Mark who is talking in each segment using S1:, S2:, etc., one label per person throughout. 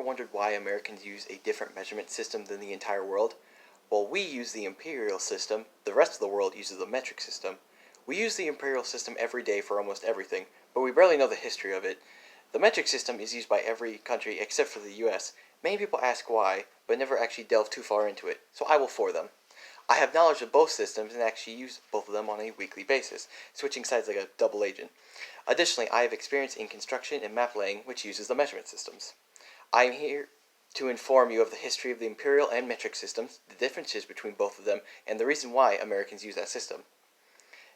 S1: wondered why Americans use a different measurement system than the entire world? While we use the imperial system, the rest of the world uses the metric system. We use the imperial system every day for almost everything, but we barely know the history of it. The metric system is used by every country except for the US. Many people ask why, but never actually delve too far into it, so I will for them. I have knowledge of both systems and actually use both of them on a weekly basis, switching sides like a double agent. Additionally, I have experience in construction and map laying, which uses the measurement systems. I am here to inform you of the history of the imperial and metric systems, the differences between both of them, and the reason why Americans use that system.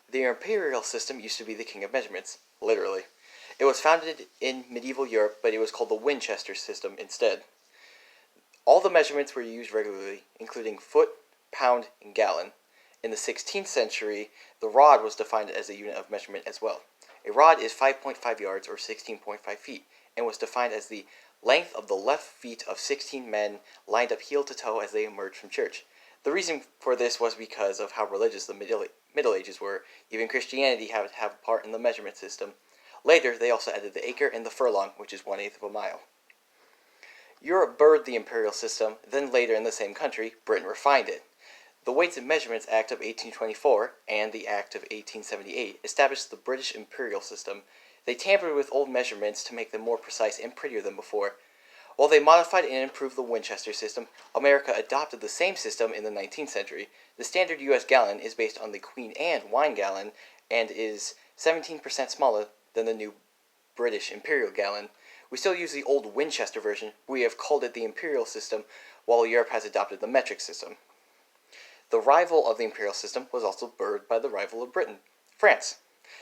S1: The imperial system used to be the king of measurements, literally. It was founded in medieval Europe, but it was called the Winchester system instead. All the measurements were used regularly, including foot, pound, and gallon. In the 16th century, the rod was defined as a unit of measurement as well. A rod is 5.5 yards or 16.5 feet, and was defined as the length of the left feet of 16 men lined up heel to toe as they emerged from church. The reason for this was because of how religious the Middle Ages were. Even Christianity had to have a part in the measurement system. Later, they also added the acre and the furlong, which is 1/8 of a mile. Europe birthed the imperial system, then later in the same country, Britain refined it. The Weights and Measurements Act of 1824 and the Act of 1878 established the British imperial system. They tampered with old measurements to make them more precise and prettier than before. While they modified and improved the Winchester system, America adopted the same system in the 19th century. The standard U.S. gallon is based on the Queen Anne wine gallon and is 17% smaller than the new British imperial gallon. We still use the old Winchester version. We have called it the imperial system, while Europe has adopted the metric system. The rival of the imperial system was also birthed by the rival of Britain, France.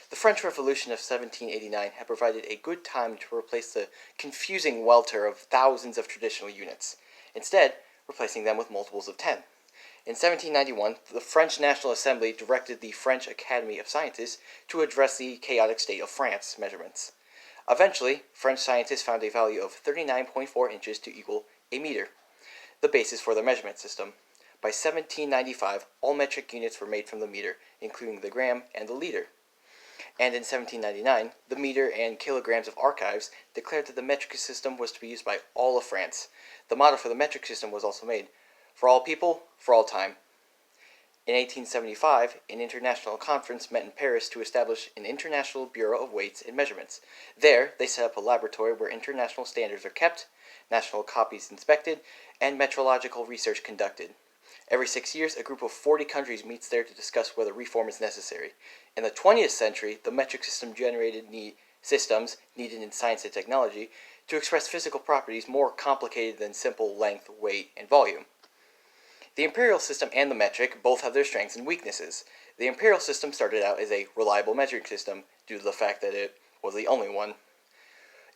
S1: The French Revolution of 1789 had provided a good time to replace the confusing welter of thousands of traditional units, instead replacing them with multiples of 10. In 1791, the French National Assembly directed the French Academy of Sciences to address the chaotic state of France measurements. Eventually, French scientists found a value of 39.4 inches to equal a meter, the basis for their measurement system. By 1795, all metric units were made from the meter, including the gram and the liter. And in 1799, the meter and kilograms of archives declared that the metric system was to be used by all of France. The motto for the metric system was also made: for all people, for all time. In 1875, an international conference met in Paris to establish an International Bureau of Weights and Measurements. There, they set up a laboratory where international standards are kept, national copies inspected, and metrological research conducted. Every 6 years, a group of 40 countries meets there to discuss whether reform is necessary. In the 20th century, the metric system generated systems needed in science and technology to express physical properties more complicated than simple length, weight, and volume. The imperial system and the metric both have their strengths and weaknesses. The imperial system started out as a reliable measuring system due to the fact that it was the only one.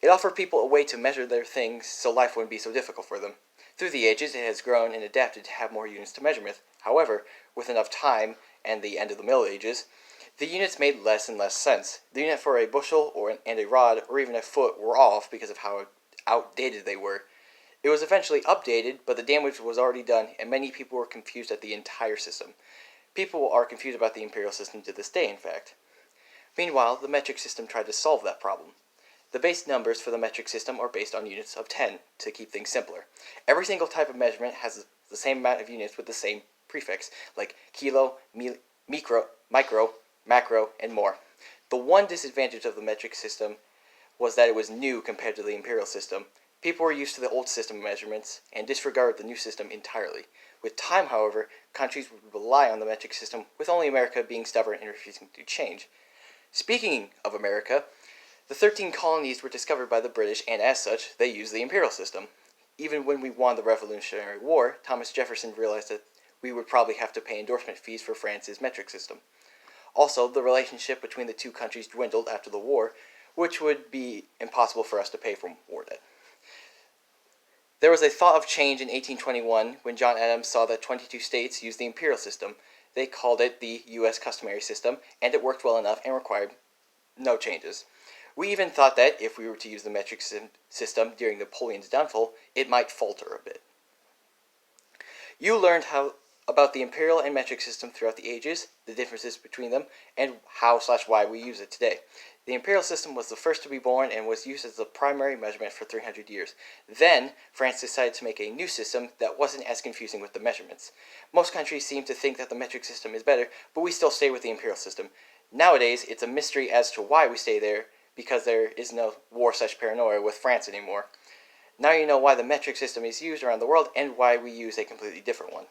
S1: It offered people a way to measure their things so life wouldn't be so difficult for them. Through the ages, it has grown and adapted to have more units to measure with. However, with enough time and the end of the Middle Ages, the units made less and less sense. The unit for a bushel and a rod or even a foot were off because of how outdated they were. It was eventually updated, but the damage was already done, and many people were confused at the entire system. People are confused about the imperial system to this day, in fact. Meanwhile, the metric system tried to solve that problem. The base numbers for the metric system are based on units of 10, to keep things simpler. Every single type of measurement has the same amount of units with the same prefix, like kilo, micro, macro, and more. The one disadvantage of the metric system was that it was new compared to the imperial system. People were used to the old system of measurements and disregarded the new system entirely. With time, however, countries would rely on the metric system, with only America being stubborn and refusing to change. Speaking of America, the 13 colonies were discovered by the British, and as such, they used the imperial system. Even when we won the Revolutionary War, Thomas Jefferson realized that we would probably have to pay endorsement fees for France's metric system. Also, the relationship between the two countries dwindled after the war, which would be impossible for us to pay for war debt. There was a thought of change in 1821 when John Adams saw that 22 states used the imperial system. They called it the U.S. customary system, and it worked well enough and required no changes. We even thought that if we were to use the metric system during Napoleon's downfall, it might falter a bit. You learned about the imperial and metric system throughout the ages, the differences between them, and how/why we use it today. The imperial system was the first to be born and was used as the primary measurement for 300 years. Then, France decided to make a new system that wasn't as confusing with the measurements. Most countries seem to think that the metric system is better, but we still stay with the imperial system. Nowadays, it's a mystery as to why we stay there, because there is no war/paranoia with France anymore. Now you know why the metric system is used around the world and why we use a completely different one.